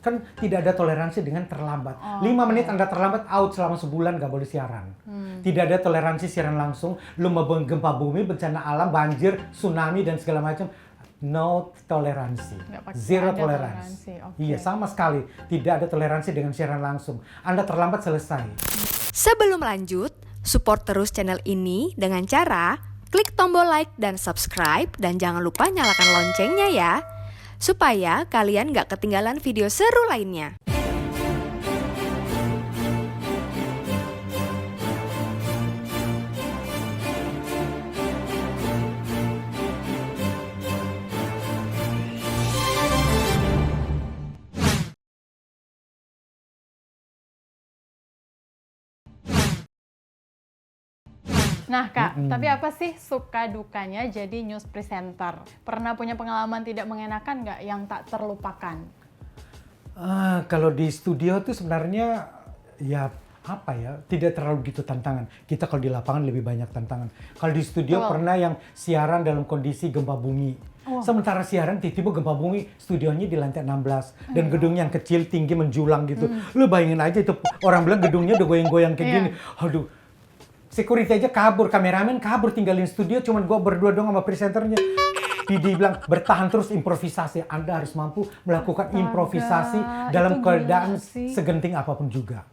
Kan tidak ada toleransi dengan terlambat. 5 menit Anda terlambat, out selama sebulan, nggak boleh siaran. Tidak ada toleransi siaran langsung. Lu mau gempa bumi, bencana alam, banjir, tsunami, dan segala macam. No toleransi. Zero toleransi. Iya, sama sekali. Tidak ada toleransi dengan siaran langsung. Anda terlambat, selesai. Sebelum lanjut, support terus channel ini dengan cara klik tombol like dan subscribe. Dan jangan lupa nyalakan loncengnya ya, supaya kalian gak ketinggalan video seru lainnya. Nah Kak, tapi apa sih suka dukanya jadi news presenter? Pernah punya pengalaman tidak mengenakan nggak yang tak terlupakan? Kalau di studio tuh sebenarnya ya apa ya, tidak terlalu gitu tantangan. Kita kalau di lapangan lebih banyak tantangan. Kalau di studio pernah yang siaran dalam kondisi gempa bumi. Sementara siaran tiba-tiba gempa bumi, studionya di lantai 16 dan gedung yang kecil tinggi menjulang gitu. Lu bayangin aja itu, orang bilang gedungnya udah goyang-goyang kayak gini. Aduh. Security aja kabur, kameramen kabur, tinggalin studio, cuman gua berdua dong sama presenternya. PD bilang bertahan terus, improvisasi. Anda harus mampu melakukan improvisasi dalam keadaan segenting apapun juga.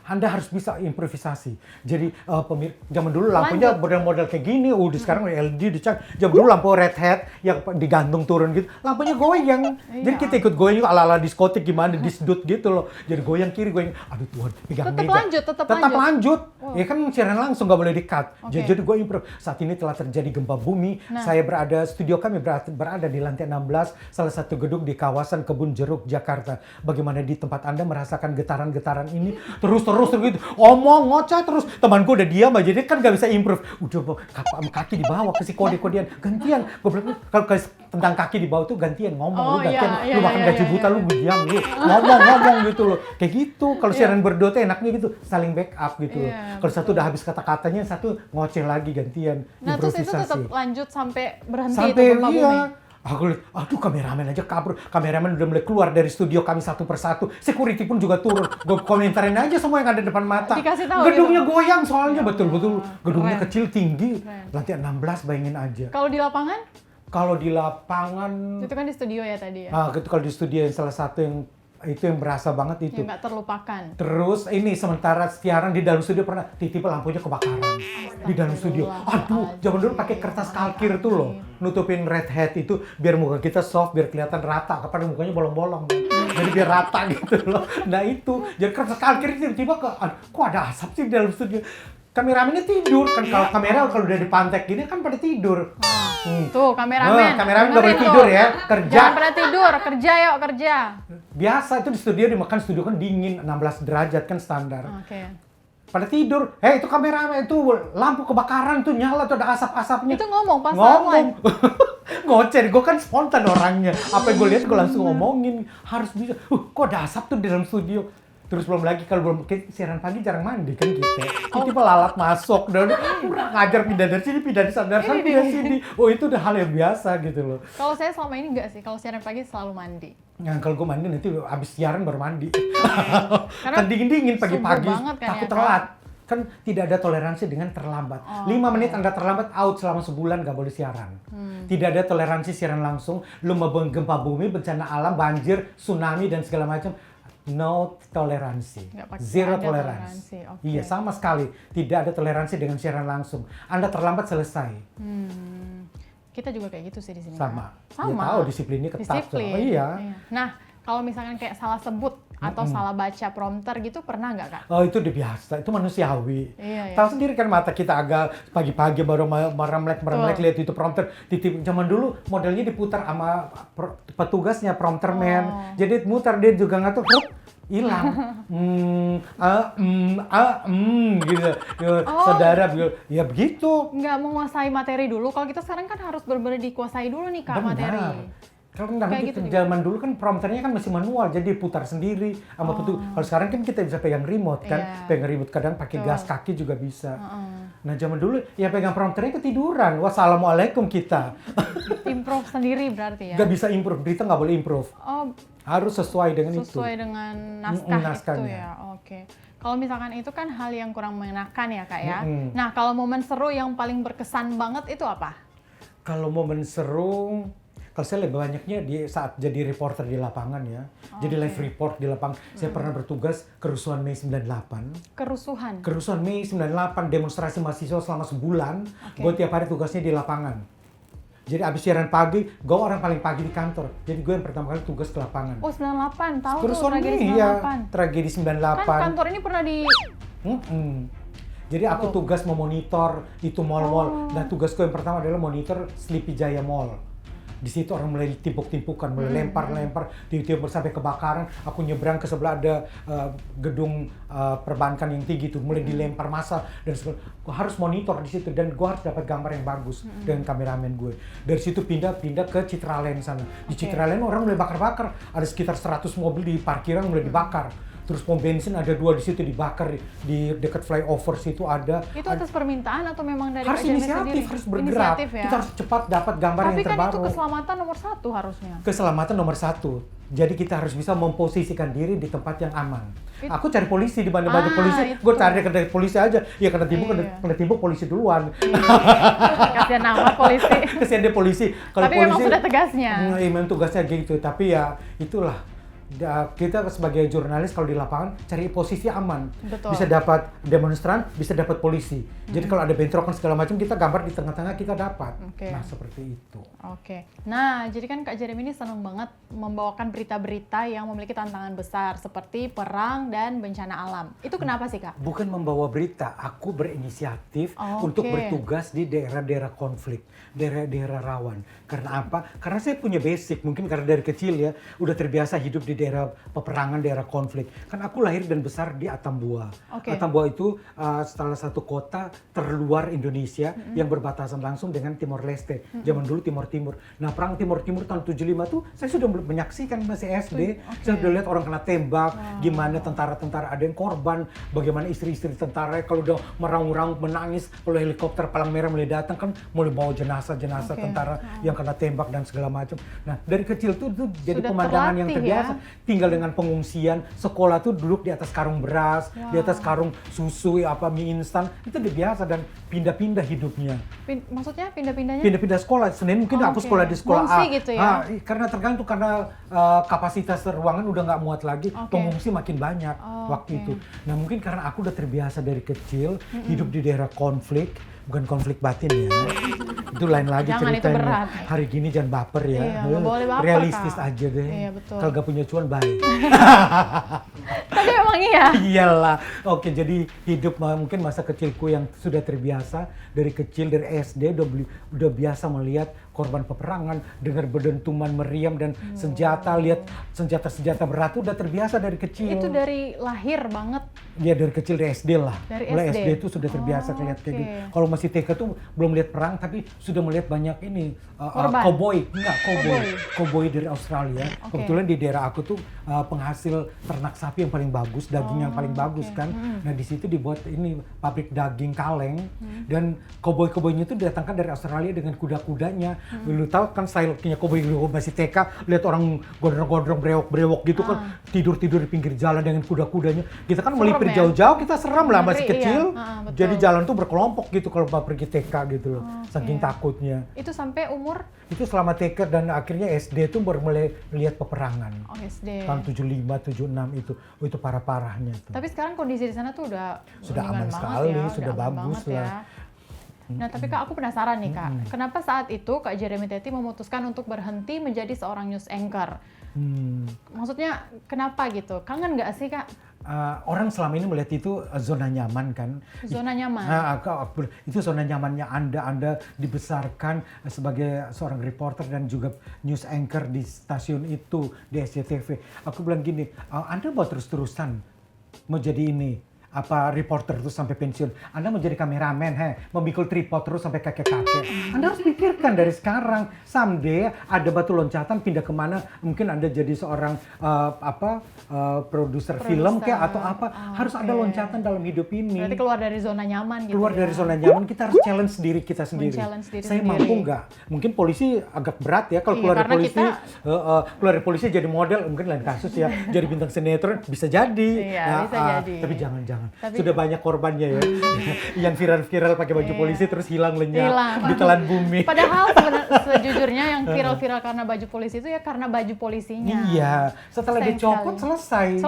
Anda harus bisa improvisasi. Jadi zaman dulu lampunya model kayak gini, udah sekarang LED dicang. Zaman dulu lampu red hat yang digantung turun gitu, lampunya goyang. Jadi kita ikut goyang juga ala-ala diskotik gimana, disdut gitu loh. Jadi goyang kiri, goyang. Aduh Tuhan, pegang meja. Tetap lanjut. Ya kan siaran langsung, nggak boleh di-cut. Jadi gue improv. Saat ini telah terjadi gempa bumi. Saya studio kami berada di lantai 16, salah satu gedung di kawasan Kebun Jeruk, Jakarta. Bagaimana di tempat Anda merasakan getaran-getaran ini? Terus gitu, omong ngoceh terus. Temanku udah diam aja, dia kan gak bisa improve. Udah kaki di bawah, kasih kode-kodean gantian. Gue bilang kalau tentang kaki di bawah tuh gantian ngomong, lu gantian, lu makan gaji buta, lu diam, lu ngomong gitu loh. Kayak gitu. Kalau siaran berdua tuh enaknya gitu, saling backup gitu loh. Kalau satu udah habis kata-katanya, satu ngoceh lagi gantian. Nah improvisasi. Terus itu tetap lanjut sampai berhenti sampai itu gempa bumi. Aku lihat, aduh kameramen aja kabur. Kameramen udah mulai keluar dari studio kami satu persatu. Security pun juga turun. Gue komentarin aja semua yang ada depan mata. Dikasih tahu gedungnya gitu. Goyang soalnya, betul-betul. Gedungnya kecil, tinggi. Lantai 16, bayangin aja. Kalau di lapangan? Kalau di lapangan... Itu kan di studio ya tadi ya? Kalau di studio yang salah satu itu yang berasa banget itu. Yang nggak terlupakan. Terus ini sementara siaran di dalam studio pernah tiba-tiba lampunya kebakaran di dalam studio. Aduh, zaman dulu pakai kertas kalkir tuh loh, nutupin red hat itu biar muka kita soft, biar kelihatan rata. Kapan mukanya bolong-bolong, jadi biar rata gitu loh. Nah itu, jadi kertas kalkir tiba-tiba kok ada asap sih di dalam studio. Kameramennya tidur kan, kalau udah dipantek gini kan pada tidur. Tuh kameramen udah boleh tidur ya, kerja. Jangan pada tidur, kerja yuk kerja. Biasa itu di studio, dimakan studio kan dingin 16 derajat kan standar. Pada tidur, itu kameramen itu lampu kebakaran tuh nyala tuh ada asap-asapnya. Itu ngomong pas ngomong. Ngoceh, gue kan spontan orangnya. Apa yang gue lihat gue langsung ngomongin, harus bisa. Kok ada asap tuh di dalam studio. Terus belum lagi kalau belum siaran pagi jarang mandi kan kita. Tiba lalat masuk dan ngajar pindah dari sini, pindah di sana, pindah sini. Oh itu udah hal yang biasa gitu loh. Kalau saya selama ini enggak sih, kalau siaran pagi selalu mandi. Nah, kalau gue mandi nanti abis siaran baru mandi. Kan dingin-dingin pagi-pagi, takut telat. Kan tidak ada toleransi dengan terlambat. 5 menit Anda terlambat, out selama sebulan, nggak boleh siaran. Tidak ada toleransi siaran langsung. Lu mau gempa bumi, bencana alam, banjir, tsunami, dan segala macam. No toleransi. Zero toleransi. Iya, sama sekali. Tidak ada toleransi dengan siaran langsung. Anda terlambat, selesai. Kita juga kayak gitu sih di sini. Sama. Ya tahu disiplinnya ketat. Iya. Nah, kalau misalkan kayak salah sebut atau salah baca prompter gitu, pernah nggak Kak? Oh itu udah biasa, itu manusiawi. Iya. Tahu sendiri kan mata kita agak pagi-pagi baru meremelek lihat itu prompter. Zaman dulu modelnya diputar sama petugasnya, prompterman. Jadi muter, dia juga ngatur, hilang. Gitu. Saudara, ya begitu. Nggak menguasai materi dulu. Kalau kita sekarang kan harus benar-benar dikuasai dulu nih Kak materi. Kalau gitu, zaman dulu kan prompternya kan masih manual, jadi putar sendiri sama Kalau sekarang kan kita bisa pegang remote kan, pegang remote kadang pakai gas kaki juga bisa. Nah zaman dulu ya pegang prompternya ketiduran. Wassalamualaikum kita. Improve sendiri berarti ya? Gak bisa improve, berita nggak boleh improve. Oh, Harus sesuai dengan itu. sesuai dengan naskah itu naskahnya. ya. Oke. Kalau misalkan itu kan hal yang kurang mengenakan ya Kak ya. Nah kalau momen seru yang paling berkesan banget itu apa? Kalau momen seru, kalau saya lebih banyaknya di saat jadi reporter di lapangan ya. Jadi live report di lapangan. Saya pernah bertugas kerusuhan Mei 98. Kerusuhan? Kerusuhan Mei 98, demonstrasi mahasiswa selama sebulan. Gue tiap hari tugasnya di lapangan. Jadi abis siaran pagi, gue orang paling pagi di kantor. Jadi gue yang pertama kali tugas ke lapangan. Oh 98, tahu tuh Kerusuhan tragedi Mei, 98. ya, tragedi 98. Kan kantor ini pernah di... Jadi aku tugas memonitor itu mall-mall. Dan tugasku yang pertama adalah monitor Sleepy Jaya Mall. Di situ orang mulai timpuk-timpukan, mulai lempar-lempar, tiba-tiba sampai kebakaran. Aku nyebrang ke sebelah ada gedung perbankan yang tinggi itu, mulai dilempar massa dan gue harus monitor di situ dan gue harus dapat gambar yang bagus dengan kameramen gue. Dari situ pindah ke Citraland sana. Di Citraland orang mulai bakar-bakar, ada sekitar 100 mobil di parkiran mulai dibakar. Terus pom bensin ada 2 di situ dibakar, di dekat flyover situ ada. Itu atas permintaan atau memang dari harus Kak Jeremy inisiatif, sendiri? harus bergerak. Inisiatif ya? Kita harus cepat dapat gambar yang Tapi kan terbaru. itu keselamatan nomor 1 harusnya. Keselamatan nomor 1. Jadi kita harus bisa memposisikan diri di tempat yang aman. Aku cari polisi di mana banyak polisi, gue cari ke polisi aja. Ya kena timbuk polisi duluan. Kasihan amat polisi. Kasihan dia polisi. Kalau Tapi polisi, memang sudah tugasnya. Memang tugasnya gitu. Tapi ya itulah. Kita sebagai jurnalis kalau di lapangan cari posisi aman. Betul. Bisa dapat demonstran, bisa dapat polisi. Jadi kalau ada bentrokan segala macam kita gambar di tengah-tengah kita dapat. Nah seperti itu. Oke. Nah jadi kan Kak Jeremy ini senang banget membawakan berita-berita yang memiliki tantangan besar seperti perang dan bencana alam. Itu kenapa sih Kak? Bukan membawa berita, aku berinisiatif untuk bertugas di daerah-daerah konflik, daerah-daerah rawan. Karena apa? Karena saya punya basic, mungkin karena dari kecil ya udah terbiasa hidup di daerah peperangan, daerah konflik. Kan aku lahir dan besar di Atambua. Atambua itu salah satu kota terluar Indonesia yang berbatasan langsung dengan Timor Leste. Zaman dulu Timur Timur. Nah perang Timur Timur tahun 75 tuh saya sudah menyaksikan masih SD. Saya sudah lihat orang kena tembak, gimana tentara-tentara ada yang korban, bagaimana istri-istri tentara kalau udah meraung-raung menangis, kalau helikopter palang merah mulai datang kan mulai bawa jenazah-jenazah tentara yang kena tembak dan segala macam. Nah dari kecil tuh jadi sudah pemandangan yang terbiasa. Ya? Tinggal dengan pengungsian, sekolah tuh duduk di atas karung beras, di atas karung susu, mie instan, itu udah biasa dan pindah-pindah hidupnya. Maksudnya pindah-pindahnya? Pindah-pindah sekolah. Senin mungkin aku sekolah di sekolah Mengungsi A. gitu ya? Karena tergantung karena kapasitas ruangan udah nggak muat lagi, pengungsi makin banyak waktu itu. Nah mungkin karena aku udah terbiasa dari kecil hidup di daerah konflik, bukan konflik batin ya. Itu lain lagi Jangan, ceritanya. itu berat. Hari gini jangan baper ya. Iya, nggak boleh baper, realistis Kak. aja deh. Iya, betul. Kalau gak punya cuan baik. Tapi emang iya. Iyalah. Oke, jadi hidup mungkin masa kecilku yang sudah terbiasa dari kecil, dari SD udah biasa melihat korban peperangan, dengar berdentuman meriam dan senjata, lihat senjata-senjata berat udah terbiasa dari kecil. Itu dari lahir banget? Ya dari kecil dari SD lah. Dari Mulai SD? SD itu sudah terbiasa lihat kayak gitu. Kalau masih TK tuh belum lihat perang tapi sudah melihat banyak ini cowboy dari Australia. Kebetulan di daerah aku tuh penghasil ternak sapi yang paling bagus, daging yang paling bagus kan. Nah di situ dibuat ini pabrik daging kaleng dan cowboy-cowboynya itu didatangkan dari Australia dengan kuda-kudanya. Lu tahu kan style-nya cowboy lu masih TK, lihat orang gondrong-gondrong brewok-brewok gitu kan tidur-tidur di pinggir jalan dengan kuda-kudanya. Kita kan melipir jauh-jauh, kita seram lah masih kecil. Iya. Jadi jalan tuh berkelompok gitu kalau pergi TK gitu loh. Saking takutnya. Itu sampai umur? Itu selama TK dan akhirnya SD tuh baru mulai lihat peperangan. SD. Tahun 75, 76 itu parah-parahnya tuh. Tapi sekarang kondisi di sana tuh udah aman sekali, ya, sudah bagus lah. Ya. Nah tapi Kak, aku penasaran nih Kak, kenapa saat itu Kak Jeremy Teti memutuskan untuk berhenti menjadi seorang news anchor? Maksudnya kenapa gitu? Kangen nggak sih Kak? Orang selama ini melihat itu zona nyaman kan. Zona nyaman? Itu zona nyamannya Anda dibesarkan sebagai seorang reporter dan juga news anchor di stasiun itu, di SCTV. Aku bilang gini, Anda mau terus-terusan mau jadi ini. reporter terus sampai pensiun. Anda mau jadi kameramen, memikul tripod terus sampai kakek-kakek. Anda harus pikirkan dari sekarang. Someday ada batu loncatan pindah kemana? Mungkin Anda jadi seorang produser film kayak atau apa. Harus ada loncatan dalam hidup ini. Berarti keluar dari zona nyaman gitu. Keluar dari zona nyaman, kita harus challenge diri kita sendiri. Saya mampu nggak? Mungkin polisi agak berat ya kalau keluar dari polisi. Keluar dari polisi jadi model, mungkin lain kasus ya. Jadi bintang sinetron bisa jadi. Bisa jadi. Tapi jangan. Sudah banyak korbannya ya. Yang viral-viral pakai baju polisi terus hilang lenyap ditelan bumi. Padahal sejujurnya yang viral-viral karena baju polisi itu ya karena baju polisinya. Iya, setelah dicopot selesai.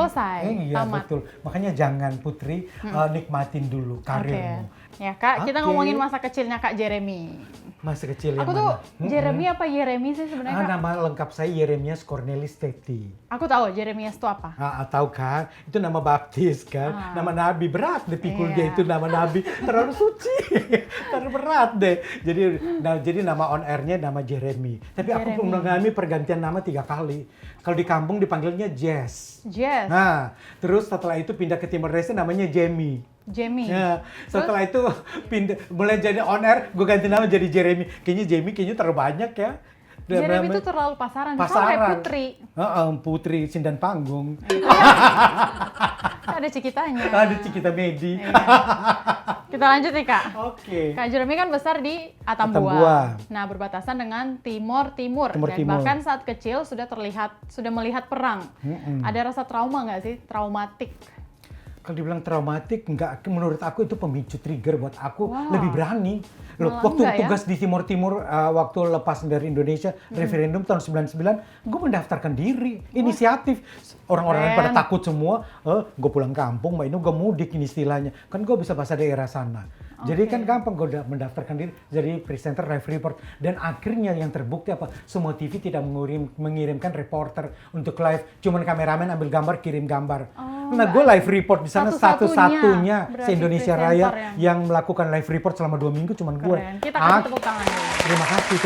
Iya, tamat. betul. Makanya jangan Putri, nikmatin dulu karirmu. Ya Kak, kita ngomongin masa kecilnya Kak Jeremy. Masa kecil yang Aku tuh Jeremy apa Yeremi sih sebenarnya? Nama lengkap saya Yeremias Cornelis Teti. Aku tahu Jeremias itu apa? Tahu kan? Itu nama baptis kan? Nama nabi, berat dipikul dia itu nama nabi. Terlalu suci. Terlalu berat deh. Jadi nama on airnya nama Jeremy. Tapi aku mengalami pergantian nama 3 kali. Kalau di kampung dipanggilnya Jess. Nah, terus setelah itu pindah ke Timor Leste namanya Jamie. Ya, setelah itu mulai jadi on air, gue ganti nama jadi Jeremy. Kayaknya terlalu banyak ya. Jeremy itu terlalu pasaran. Kayak Putri. Putri Sindan Panggung. Ada Cikitanya. Ada Cikita Medi. Kita lanjut nih Kak. Oke. Kak Jeremy kan besar di Atambua. Nah, berbatasan dengan Timor Timur. Bahkan saat kecil sudah melihat perang. Ada rasa trauma nggak sih? Traumatik. Kalau dibilang traumatik, enggak, menurut aku itu pemicu trigger buat aku lebih berani. Loh, waktu tugas di Timor Timur, waktu lepas dari Indonesia, referendum tahun 99, gue mendaftarkan diri, inisiatif. Orang-orang pada takut semua, gue pulang kampung, Mbak Inu, gue mudik ini istilahnya. Kan gue bisa bahasa daerah sana. Jadi kan gampang gue udah mendaftarkan diri jadi presenter live report. Dan akhirnya yang terbukti apa? Semua TV tidak mengirimkan reporter untuk live. Cuman kameramen ambil gambar, kirim gambar. Nah gue live report di sana satu-satunya se-Indonesia Raya yang melakukan live report selama 2 minggu cuman gue. Kita kasih tepuk tangan dulu. Terima kasih.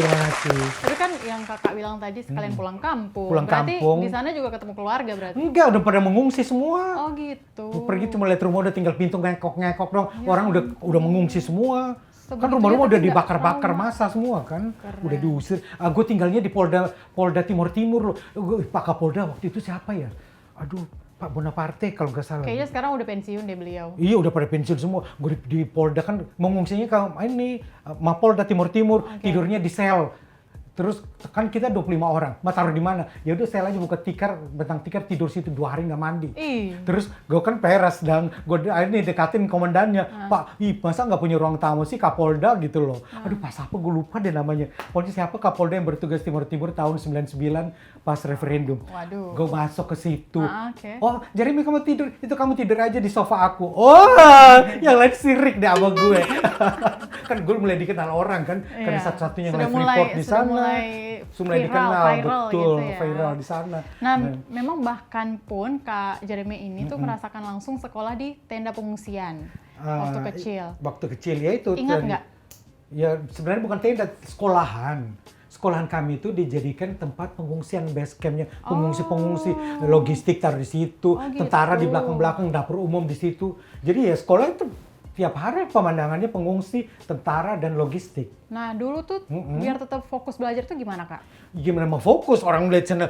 Tapi kan yang kakak bilang tadi sekalian pulang kampung. Berarti di sana juga ketemu keluarga berarti? Enggak, udah pada mengungsi semua. Oh gitu. Pergi cuma lihat rumah udah tinggal pintu ngekok dong. Orang udah mengungsi semua. Kan rumah-rumah udah dibakar-bakar massa semua kan. Udah diusir. Gue tinggalnya di Polda Timur loh. Pak Kapolda waktu itu siapa ya? Aduh, Pak Bonaparte kalau nggak salah. Kayaknya sekarang udah pensiun deh beliau. Iya udah pada pensiun semua. Gue di Polda kan mengungsinya ke ini Mapolda Timur tidurnya di sel. Terus kan kita 25 orang, taruh di mana? Ya udah saya aja buka tikar, bentang tikar tidur situ 2 hari nggak mandi. Terus gue kan peres dan gue akhirnya dekatin komandannya, Pak, masa nggak punya ruang tamu sih Kapolda gitu loh. Aduh pas apa gue lupa deh namanya. Pokoknya siapa Kapolda yang bertugas Timur tahun 99 pas referendum. Waduh. Gue masuk ke situ. Okay. Oh, Jeremy kamu tidur, itu kamu tidur aja di sofa aku. Yang lain sirik deh sama gue. Kan gue mulai dikenal orang kan, karena satu-satunya yang live report di sana. Mulai dikenal, viral betul, gitu ya. viral di sana. Nah, memang bahkan pun Kak Jeremy ini tuh merasakan langsung sekolah di tenda pengungsian waktu kecil. Waktu kecil ya itu. Ingat nggak? Ya sebenarnya bukan tenda, sekolahan. Sekolahan kami itu dijadikan tempat pengungsian, base campnya pengungsi-pengungsi, logistik taruh di situ, tentara di belakang-belakang, dapur umum di situ. Jadi ya sekolah itu tiap hari pemandangannya pengungsi, tentara, dan logistik. Nah dulu tuh biar tetap fokus belajar tuh gimana Kak? Gimana mau fokus orang melihat sana,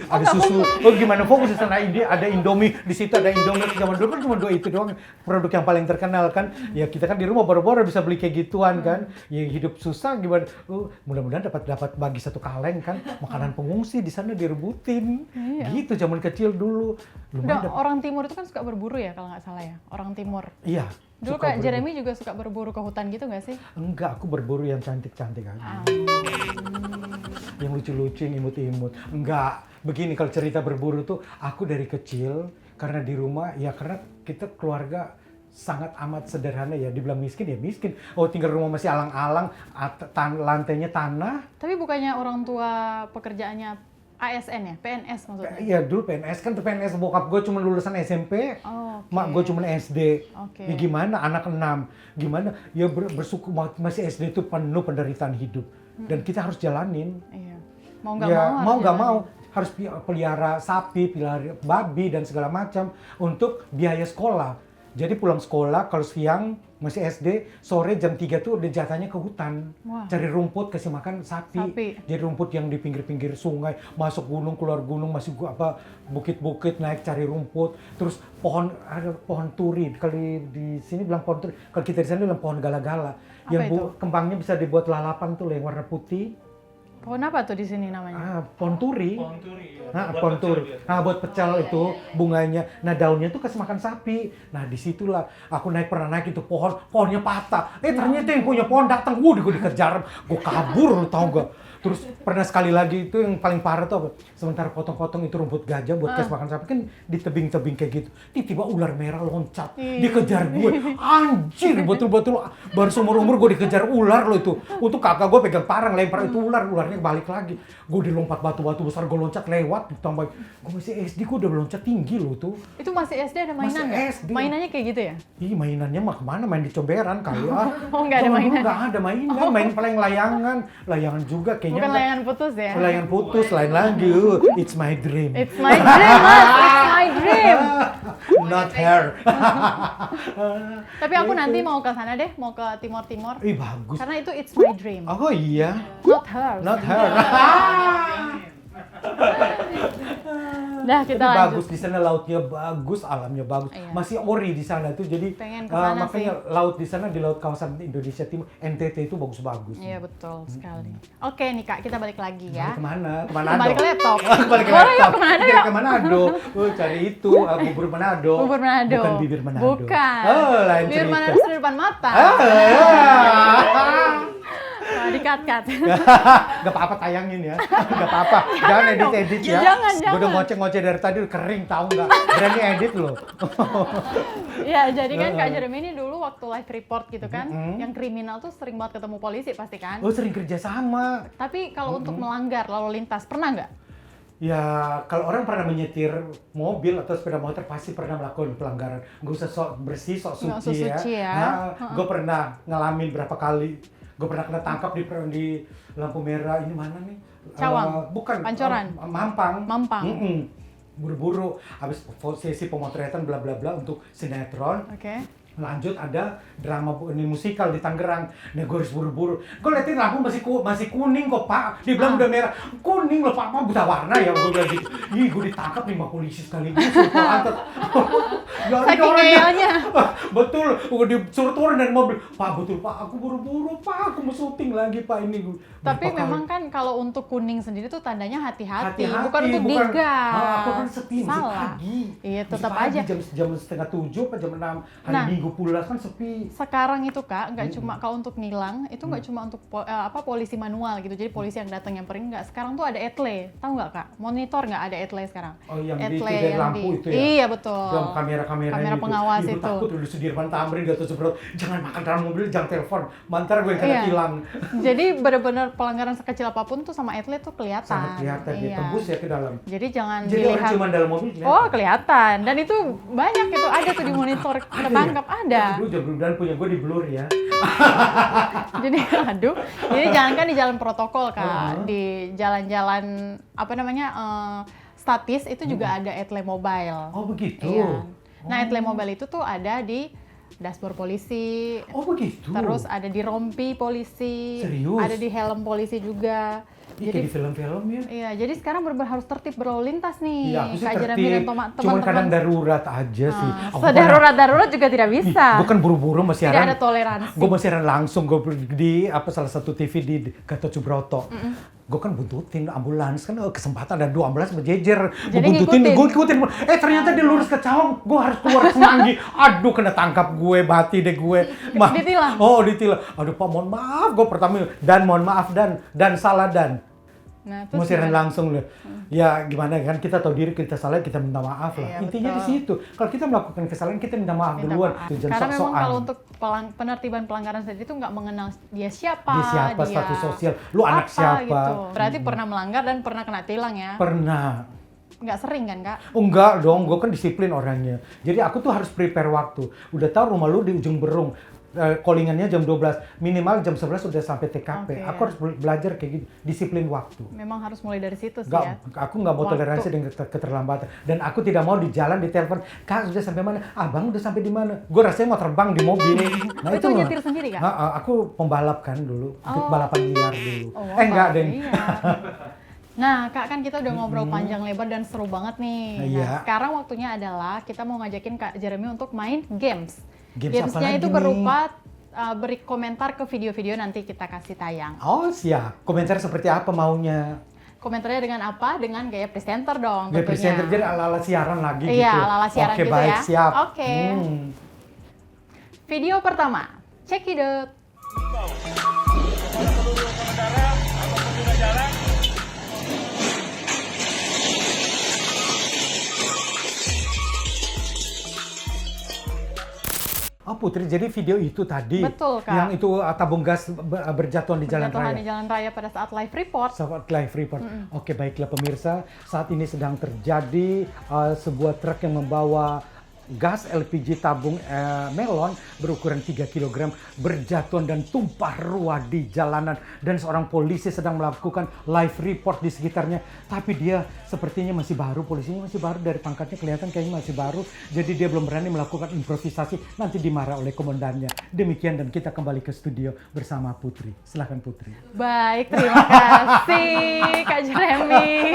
ada susu, gimana fokus di sana, ada Indomie, di situ ada Indomie. Zaman dulu kan cuma 2 itu doang produk yang paling terkenal kan. Ya kita kan di rumah boro-boro bisa beli kayak gituan kan. Ya hidup susah gimana? Mudah-mudahan dapat bagi 1 kaleng kan. Makanan pengungsi di sana direbutin. Gitu zaman kecil dulu. Orang Timur itu kan suka berburu ya kalau nggak salah ya, orang Timur. Iya. Dulu Kak Jeremy juga suka berburu ke hutan gitu nggak sih? Enggak, aku berburu yang cantik-cantik aja. Yang lucu-lucu, yang imut-imut. Enggak, begini kalau cerita berburu tuh, aku dari kecil, karena di rumah, ya karena kita keluarga sangat amat sederhana ya, dibilang miskin ya miskin. Oh tinggal rumah masih alang-alang, lantainya tanah. Tapi bukannya orang tua pekerjaannya ASN ya? PNS maksudnya? Iya dulu PNS, kan tuh PNS bokap gue cuma lulusan SMP, mak gue cuma SD. Ya gimana anak 6, gimana ya bersyukur masih SD itu penuh penderitaan hidup. Dan kita harus jalanin. Iya. Mau nggak mau harus pelihara sapi, pelihara babi dan segala macam untuk biaya sekolah. Jadi pulang sekolah, kalau siang masih SD, sore jam 3 tuh udah jatahnya ke hutan. Wah. Cari rumput, kasih makan sapi. Jadi rumput yang di pinggir-pinggir sungai, masuk gunung, keluar gunung, masih bukit-bukit, naik cari rumput. Terus ada pohon turi, kalau di sini bilang pohon turi, kalau kita di sana bilang pohon gala-gala. Yang kembangnya bisa dibuat lalapan tuh yang warna putih. Pohon apa tuh di sini namanya? Pohon turi. Pohon turi. Pohon turi. Buat pecel itu bunganya. Nah, daunnya tuh kasih makan sapi. Nah, disitulah aku pernah naik itu pohonnya patah. Ternyata yang punya pohon datang, gue dikejar, gue kabur, lu tau gak? Terus pernah sekali lagi itu yang paling parah tuh apa? Sementara potong-potong itu rumput gajah buat kasih makan sapi kan di tebing-tebing kayak gitu. Tiba-tiba ular merah loncat, dikejar gue. Anjir, betul-betul baru seumur umur gue dikejar ular loh itu. Untuk kakak gue pegang parang lempar itu ularnya balik lagi. Gue dilompat batu-batu besar, gue loncat lewat ditambah. Gue masih SD, gue udah meloncat tinggi loh tuh. Itu masih SD ada mainan nggak? SD. Mainannya kayak gitu ya? Ih, mainannya mah kemana? Main di comberan kali. Nggak ada mainan? Nggak ada mainan, main paling layangan juga kayaknya. Bukan layangan putus ya? Layangan putus, lain lagi. It's my dream. It's my dream, Mas. It's my dream. Not her. Tapi aku nanti mau ke sana deh, mau ke Timor-Timor. Ih, bagus. Karena itu it's my dream. Oh iya. Not hers. Not her. Dah kita Tapi lanjut. bagus di sana, lautnya bagus, alamnya bagus. Iya. Masih ori di sana tuh, jadi Pengen ke sana makanya laut di sana di laut kawasan Indonesia Timur NTT itu bagus-bagus. Iya betul sekali. Oke nih Kak, kita balik lagi ya. Kemana? Kemana? Kembali ke laptop. Kembali ke Boleh yuk, laptop. ke Manado Biar yuk. ke Manado. Cari itu bubur Manado. Bubur Manado. Bukan bibir Manado. Bukan. Oh, lain Bibir cerita. Manado sudah depan mata. Dikat-kat. Gak apa-apa tayangin ya. Gak apa-apa. Jangan edit-edit ya. Jangan. Gue udah ngoceh-ngoceh dari tadi udah kering tahu nggak? Berani edit loh. Ya, jadi kan Kak Jeremy ini dulu waktu live report gitu kan, yang kriminal tuh sering banget ketemu polisi pasti kan. Oh, sering kerja sama. Tapi kalau untuk melanggar lalu lintas pernah nggak? Ya, kalau orang pernah menyetir mobil atau sepeda motor pasti pernah melakukan pelanggaran. Gak usah sok bersih, sok Nggak usah suci suci ya. Nah, gue pernah ngalamin berapa kali. Gue pernah kena tangkap di lampu merah. Ini mana nih? Cawang? Bukan. Pancoran? Mampang. Mampang. Buru-buru. Habis sesi pemotretan bla bla bla untuk sinetron. Oke. Lanjut ada drama ini musikal di Tangerang. Nah, gue harus buru-buru. Gue liatin lampu masih kuning kok, Pak. Dibilang udah merah. Kuning loh, Pak. Buta warna ya. Gue bilang gitu. Ih, gue ditangkap 5 polisi sekaligus. Saking ngeyelnya. Betul. Gue disuruh turun dari mobil. Pak, betul, Pak. Aku buru-buru, Pak. Aku mau syuting lagi, Pak. Ini. Tapi memang kan kalau untuk kuning sendiri tuh tandanya hati-hati. Hati-hati, Bukan untuk digas. Aku kan sepi, masih Salah. pagi. Iya, Masih tetap pagi, aja. jam setengah 7 apa jam 6 hari Nah. Minggu pulas kan sepi. Sekarang itu Kak, nggak cuma kalau untuk nilang, itu nggak cuma untuk polisi manual gitu. Jadi polisi yang datang nyamperin nggak. Sekarang tuh ada etle, tahu nggak Kak? Monitor nggak ada etle sekarang? Oh, yang di Etle dari lampu itu ya? Iya betul. Yang kamera-kamera Kamera itu. pengawas Ih, gue itu. takut udah Sudirman Tamrin, Gatot Subroto. Jangan makan dalam mobil, jangan telepon. Mantar gue yang kena Iya. tilang. Jadi benar-benar pelanggaran sekecil apapun tuh sama etle tuh kelihatan. Sangat kelihatan, dia Iya. tembus ya ke dalam. Jadi jangan Jadi orang dilihat. cuma dalam mobil kelihatan. Oh kelihatan. Dan itu banyak itu ada tuh di monitor ketangkap ada. Dulu jam 9 punya gue di blur ya. Jadi aduh. Jadi jangankan di jalan protokol Kak, di jalan-jalan apa namanya statis itu juga ada etle mobile. Oh begitu. Iya. Nah, etle mobile itu tuh ada di dashboard polisi. Oh begitu. Terus ada di rompi polisi. Serius? Ada di helm polisi juga. Ih, kayak di film-film ya. Iya, jadi sekarang benar-benar harus tertib berlalu lintas nih. Iya, aku sih Kak Jeremy tertib. dan Cuman teman-teman. kadang darurat aja sih. Aku Sedarurat-darurat juga tidak bisa. Gue kan buru-buru masih Tidak ada toleransi. Gue masih langsung gue di salah satu TV di Gatot Subroto. Gue kan buntutin ambulans kan kesempatan ada 2 ambulans berjejer. Gue Jadi buntutin, ngikutin. gue ikutin. Ternyata dia lurus ke Cawang. Gue harus keluar Semanggi. Aduh kena tangkap gue, bati deh gue. Ditilang? Oh ditilang. Aduh Pak mohon maaf. Gue pertama dan mohon maaf dan salah dan. Nah, terus Mesti gimana? langsung loh. Ya gimana kan kita tahu diri kita salah kita minta maaf lah. Iya, Intinya di betul. situ. Kalau kita melakukan kesalahan kita minta maaf Minta duluan. maaf. Tuh, jangan Karena memang sok-sokan. kalau untuk penertiban pelanggaran sendiri itu nggak mengenal dia siapa, Dia siapa, status sosial, lu anak siapa. gitu. Berarti pernah melanggar dan pernah kena tilang ya? Pernah. Nggak sering kan Kak? Oh, enggak dong, gue kan disiplin orangnya. Jadi aku tuh harus prepare waktu. Udah tahu rumah lu di ujung Berung. callingannya jam 12, minimal jam 11 sudah sampai TKP. Oke. Aku harus belajar kayak gitu, disiplin waktu. Memang harus mulai dari situ sih ya. Aku nggak mau Waktu. toleransi dengan keterlambatan. Dan aku tidak mau di jalan ditelepon, Kak sudah sampai mana? Abang udah sampai di mana? Gue rasanya mau terbang di mobil. Nah Itu nyetir sendiri, Kak? Aku pembalap kan dulu, ikut balapan liar dulu. Oh, Enggak deh. iya. Nah, Kak, kan kita udah ngobrol panjang lebar dan seru banget nih. Iya. Nah, sekarang waktunya adalah kita mau ngajakin Kak Jeremy untuk main games. Games apa Gamesnya lagi itu nih? berupa beri komentar ke video-video nanti kita kasih tayang. Oh siap. Komentar seperti apa maunya? Komentarnya dengan apa? Dengan gaya presenter dong Dia tentunya. presenter jadi ala-ala siaran lagi Iya, gitu. ala-ala siaran Oke, gitu baik, ya. siap. Oke. Video pertama, check it out. Oh Putri, jadi video itu tadi Betul, Kak. yang itu tabung gas berjatuhan di jalan Berjatuhan raya. di jalan raya pada saat live report. Sahabat live report. Oke, baiklah pemirsa, saat ini sedang terjadi sebuah truk yang membawa gas LPG tabung melon berukuran 3 kg berjatuhan dan tumpah ruah di jalanan, dan seorang polisi sedang melakukan live report di sekitarnya. Tapi dia sepertinya masih baru, polisinya masih baru, dari pangkatnya kelihatan kayaknya masih baru, jadi dia belum berani melakukan improvisasi, nanti dimarah oleh komandannya. Demikian, dan kita kembali ke studio bersama Putri. Silahkan Putri. Baik, terima kasih Kak Jeremy.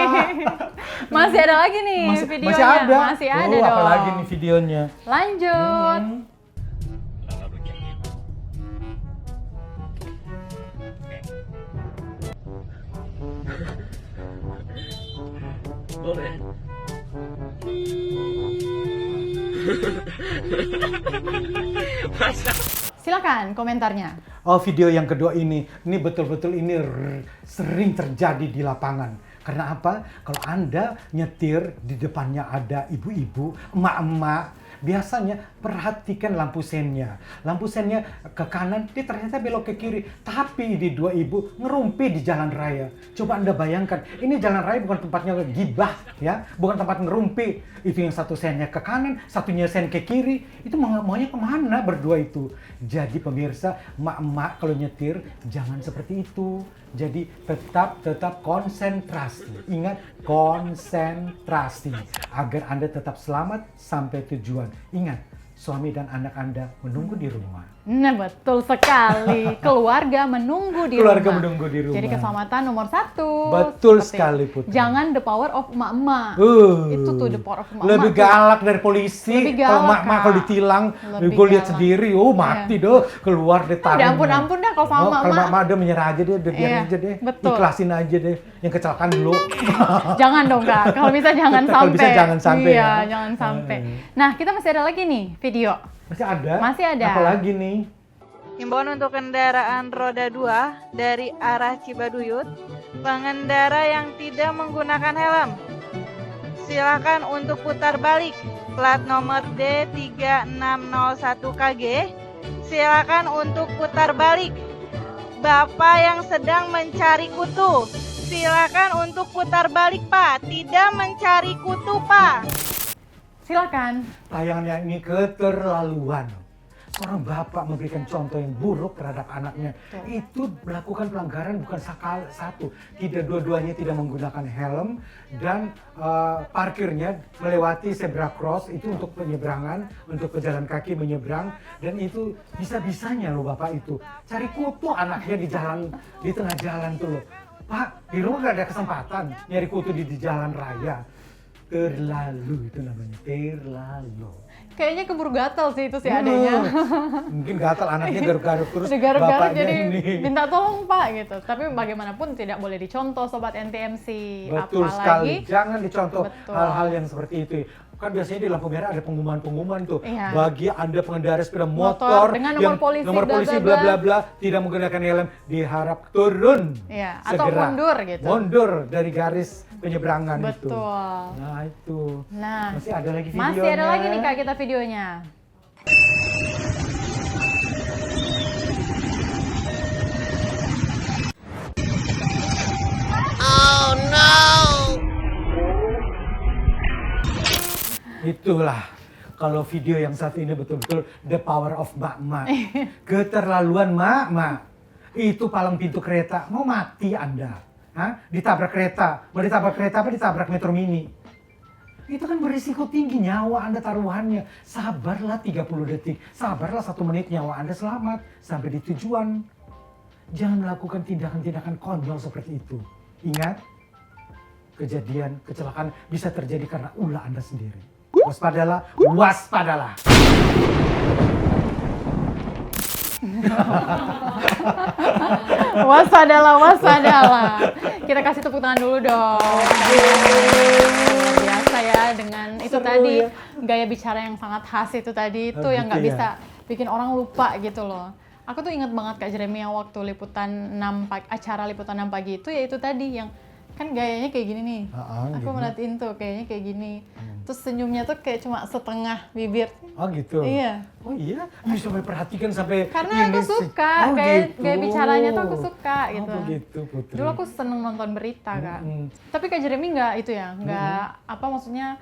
Masih ada lagi nih videonya. Masih ada. Masih ada Oh, dong. apalagi nih videonya. Lanjut. Silakan komentarnya. Oh, video yang kedua ini betul-betul ini sering terjadi di lapangan. Karena apa? Kalau Anda nyetir di depannya ada ibu-ibu, emak-emak, biasanya perhatikan lampu sennya. Lampu sennya ke kanan, dia ternyata belok ke kiri. Tapi di dua ibu ngerumpi di jalan raya. Coba Anda bayangkan, ini jalan raya bukan tempatnya gibah, ya, bukan tempat ngerumpi. Itu yang satu sennya ke kanan, satunya sen ke kiri. Itu maunya kemana berdua itu? Jadi pemirsa, emak-emak kalau nyetir jangan seperti itu. Jadi tetap konsentrasi. Ingat, konsentrasi agar Anda tetap selamat sampai tujuan. Ingat, suami dan anak Anda menunggu di rumah. Nah, betul sekali. Keluarga menunggu di Keluarga rumah. menunggu di rumah. Jadi keselamatan nomor 1. Betul sekali, Putri. Jangan the power of emak-emak. Itu tuh the power of emak-emak. Lebih galak dari polisi. Lebih Kalau galak, emak-emak Kak. kalau ditilang, Lebih gue lihat galak. sendiri, mati deh, keluar deh taruh. Udah ampun-ampun dah kalau sama Kalau emak-emak. emak ada menyerah aja deh, biarin Iya, aja deh. betul. Ikhlasin aja deh. Yang kecelakaan dulu. Jangan dong, Kak. Kalau bisa jangan sampai. Kalau bisa jangan sampai, Iya, ya. jangan sampai. Nah, kita masih ada lagi nih video. Masih ada? Masih ada. Apalagi nih? Himbauan untuk kendaraan roda 2 dari arah Cibaduyut, pengendara yang tidak menggunakan helm, silakan untuk putar balik. Plat nomor D3601KG, silakan untuk putar balik. Bapak yang sedang mencari kutu, silakan untuk putar balik, Pak. Tidak mencari kutu, Pak. Silakan. Sayangnya ini keterlaluan. Seorang bapak memberikan contoh yang buruk terhadap anaknya. Itu melakukan pelanggaran bukan satu. Tidak, dua-duanya tidak menggunakan helm. Dan parkirnya melewati zebra cross itu untuk penyeberangan, untuk pejalan kaki menyeberang. Dan itu bisa-bisanya loh bapak itu. Cari kutu anaknya di jalan, di tengah jalan tuh loh. Pak, di rumah gak ada kesempatan nyari kutu di jalan raya. Terlalu itu namanya, terlalu. Kayaknya keburu gatal sih itu sih adanya. Mungkin gatal anaknya garuk-garuk terus Udah garuk-garuk bapaknya jadi ini. minta tolong Pak gitu. Tapi bagaimanapun tidak boleh dicontoh Sobat NTMC. Betul Apalagi sekali, jangan dicontoh Betul. hal-hal yang seperti itu. Kan biasanya di lampu merah ada pengumuman-pengumuman tuh. Iya. Bagi Anda pengendara sepeda Motor motor dengan nomor polisi, nomor bla, polisi bla, bla bla bla tidak menggunakan helm, diharap turun. Iya, atau segera. mundur gitu. Mundur dari garis penyeberangan itu. Betul. Nah, itu. Nah, Masih ada lagi videonya. masih ada lagi nih Kak kita videonya. Itulah. kalau video yang satu ini betul-betul the power of mak-mak. Keterlaluan mak-mak. Itu palang pintu kereta, mau mati Anda. Hah? Ditabrak kereta, mau ditabrak kereta apa ditabrak metro mini. Itu kan berisiko tinggi, nyawa Anda taruhannya. Sabarlah 30 detik, sabarlah 1 menit, nyawa Anda selamat sampai di tujuan. Jangan melakukan tindakan-tindakan konyol seperti itu. Ingat, kejadian, kecelakaan bisa terjadi karena ulah Anda sendiri. Waspadalah, waspadalah. Waspadalah. Kita kasih tepuk tangan dulu dong. Biasa ya dengan itu Seru tadi ya. gaya bicara yang sangat khas itu tadi itu Oh, yang nggak gitu ya. bisa bikin orang lupa gitu loh. Aku tuh inget banget Kak Jeremy yang waktu acara liputan 6 pagi itu ya itu tadi yang kan gayanya kayak gini nih. Aku Gini. merhatiin tuh kayaknya kayak gini. Terus senyumnya tuh kayak cuma setengah bibir. Oh gitu? Iya. Oh iya? Bisa perhatikan sampai Karena aku ini sih. suka, Oh, gaya bicaranya tuh aku suka gitu. Oh begitu Putri. Dulu aku seneng nonton berita Kak. Mm-mm. Tapi Kak Jeremy nggak itu ya, nggak apa maksudnya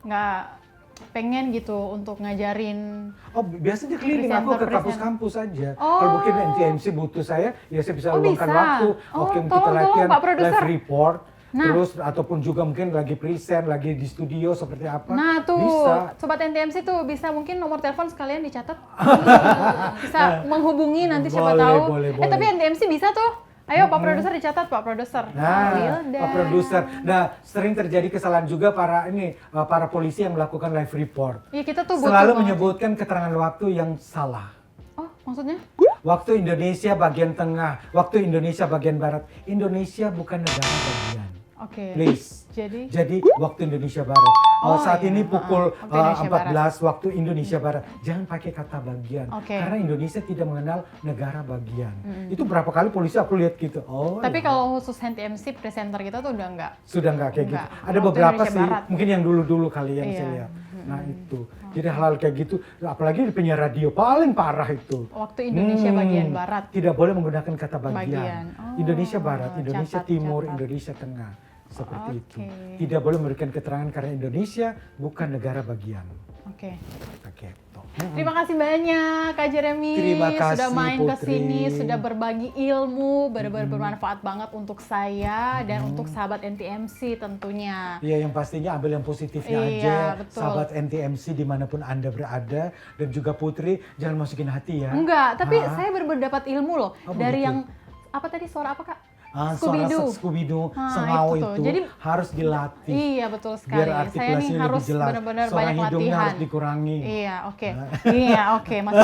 nggak pengen gitu untuk ngajarin. Oh biasanya keliling aku ke Presenter. kampus-kampus aja. Oh. Kalau mungkin NTMC butuh saya, ya saya bisa Oh, luangkan bisa. waktu. Oh, Oke, kita tolong, latihan Pak Produser. live report. Nah. Terus ataupun juga mungkin lagi present, lagi di studio seperti apa. Nah tuh, Bisa. Sobat NTMC tuh bisa mungkin nomor telepon sekalian dicatat. Bisa menghubungi nanti siapa Boleh, tahu. boleh, Tapi boleh. NTMC bisa tuh. Ayo Pak Produser dicatat, Pak Produser. Nah, Wildan. Pak Produser. Nah, sering terjadi kesalahan juga para polisi yang melakukan live report. Iya kita tuh butuh Selalu banget. menyebutkan keterangan waktu yang salah. Oh maksudnya? Waktu Indonesia bagian tengah, waktu Indonesia bagian barat. Indonesia bukan negara bagian. Oke. Please. Jadi waktu Indonesia Barat. Oh, Saat iya. ini pukul Waktu Indonesia 14 waktu Indonesia Barat. Jangan pakai kata bagian. Oke. Karena Indonesia tidak mengenal negara bagian. Itu berapa kali polisi aku lihat gitu. Oh. tapi ya. kalau khusus NTMC presenter kita tuh udah enggak. Sudah nggak kayak gitu. Nggak. Ada Waktu beberapa Indonesia sih, Barat. mungkin yang dulu-dulu kali yang Iya. saya lihat. Nah itu. Jadi hal-hal kayak gitu, apalagi di penyiar radio paling parah itu. Waktu Indonesia bagian barat. Tidak boleh menggunakan kata bagian. Bagian. Oh, Indonesia Barat, Indonesia catat, Timur, catat. Indonesia Tengah. Seperti itu. Oke. Tidak boleh memberikan keterangan karena Indonesia bukan negara bagian. Oke. Begitu. Terima kasih banyak Kak Jeremy Terima kasih, sudah main ke Putri. sini, sudah berbagi ilmu, benar-benar bermanfaat banget untuk saya dan untuk sahabat NTMC tentunya. Iya, yang pastinya ambil yang positifnya Iya, aja. betul. Sahabat NTMC dimanapun Anda berada. Dan juga Putri, jangan masukin hati ya. Enggak, tapi Ah. saya benar-benar dapat ilmu loh Oh, dari begitu. yang apa tadi suara apa Kak? Suara Scooby-Doo. Scooby-Doo, Ah, sengau itu itu, tuh. Jadi harus dilatih. Iya betul sekali. Biar Saya nih artikulasinya harus lebih jelas. benar-benar Suara banyak hidungnya latihan. harus dikurangi. Iya, oke. Iya, oke. Mas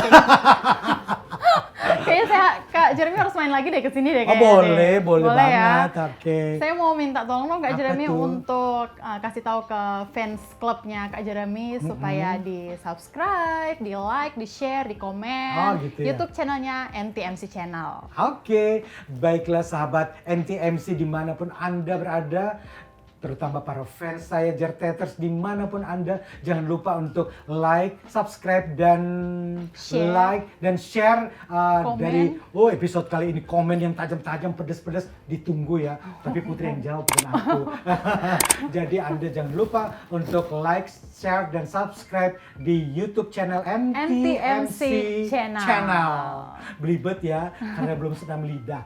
kayaknya saya Kak Jeremy harus main lagi deh ke sini deh Oh kayaknya. boleh, deh. boleh ya. banget. Oke. Saya mau minta tolong dong Kak Apa Jeremy tuh? untuk kasih tahu ke fans klubnya Kak Jeremy supaya di subscribe, di like, di share, di komen Oh, gitu ya. YouTube channelnya NTMC Channel. Oke, baiklah sahabat NTMC dimanapun Anda berada, terutama para fans saya Jerteters dimanapun Anda, jangan lupa untuk like, subscribe, dan Share. like dan share Komen. dari episode kali ini. Komen yang tajam-tajam, pedas-pedas ditunggu ya. Tapi Putri yang jawab bukan aku. Jadi Anda jangan lupa untuk like, share, dan subscribe di YouTube channel NTMC Channel. Belibet ya, karena belum senam lidah.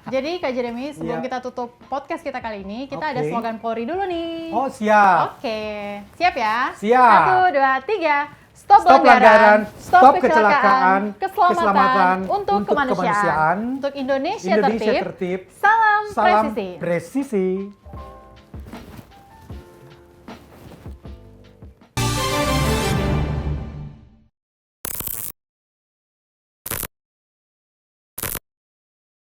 Jadi Kak Jeremy, sebelum Iya. kita tutup podcast kita kali ini, kita ada Oke. slogan Polri dulu nih. Oh siap. Oke, siap ya? Siap. 1, 2, 3. Stop Stop pelanggaran, stop stop kecelakaan, keselamatan keselamatan untuk untuk kemanusiaan, kemanusiaan, untuk Indonesia, Indonesia tertib. tertib. Salam Salam presisi. presisi.